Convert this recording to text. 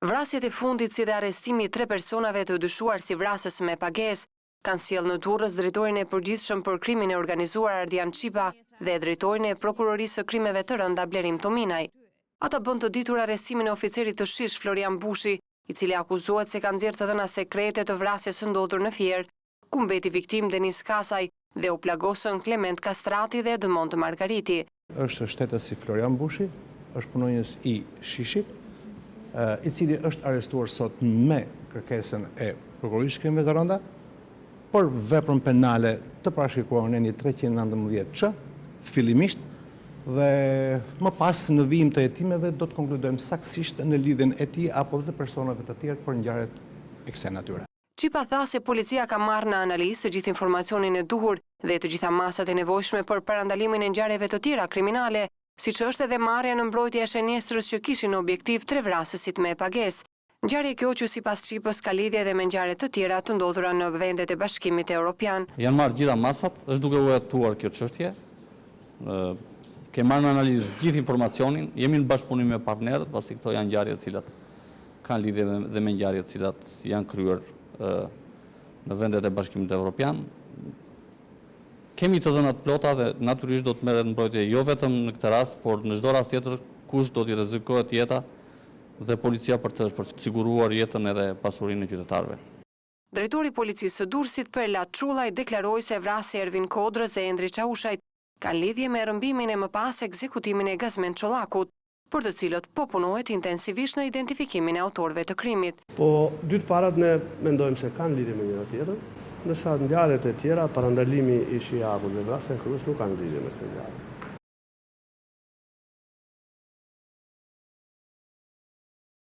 Vrasjet e fundit si dhe arrestimi i 3 personave të dyshuar si vrasës me pagesë kanë sjellë në Durrës drejtorin e përgjithshëm për krimin e organizuar Ardian Qipa dhe drejtorin e prokurorisë së krimeve të rënda Blerim Tominaj. Ata bën të ditur arrestimin e oficerit të Shish Florian Bushi, i cili akuzohet se ka nxjerrë të dhëna sekrete të vrasjes së ndodhur në Fier, ku mbeti viktim Denis Kasaj dhe u plagosën Klement Kastrati dhe Edmond Margariti. Është shtetës si Florian Bushi, është punonjës i Shishit, i cili është arrestuar sot me kërkesën e prokurorisë krimeve të rënda për veprën penale të parashikuar në një 319 fillimisht, dhe më pas në vijim të hetimeve do të konkludojmë saktësisht në lidhjen e tij apo dhe personave të tjerë për ngjarjet e kësaj natyre. Qipa tha se policia ka marrë në analizë të gjithë informacionin e duhur dhe të gjitha masat e nevojshme për parandalimin e ngjarjeve të tjera kriminale, siç është edhe marrja në mbrojtje e shenjestrës që kishin në objektiv 3 vrasësit me pagesë. Ngjarje kjo që sipas Qipës ka lidhje edhe me ngjarje të tjera të ndodhura në vendet e Bashkimit Evropian. Janë marrë gjitha masat, është duke u hetuar kjo çështje. Ke marrë në analizë gjithë informacionin, jemi në bashkëpunim me partnerët, pasi këto janë ngjarje të cilat kanë lidhje dhe me ngjarje të cilat janë kryer në vendet e Bashkimit Evropian. Kemi të dhënat plota dhe natyrisht do të merret mbrojtje jo vetëm në këtë rast, por në çdo rast tjetër kush do t'i rrezikohet jeta dhe policia për të siguruar jetën edhe pasurinë e qytetarëve. Drejtori i policisë së Durrësit Perlat Çullaj deklaroi se vrasja e Ervin Kodrës dhe Endri Çaushajt kanë lidhje me rrëmbimin e më pas ekzekutimin e Gazmend Çollakut, për të cilët po punohet intensivisht në identifikimin e autorëve të krimit. Po dy të parat ne mendojmë se kanë lidhje me njëra tjetrën, ndërsa ngjarjet e tjera, parandalimi i Shiakut dhe vrasja e Krus nuk kanë lidhje me këtë ngjarje.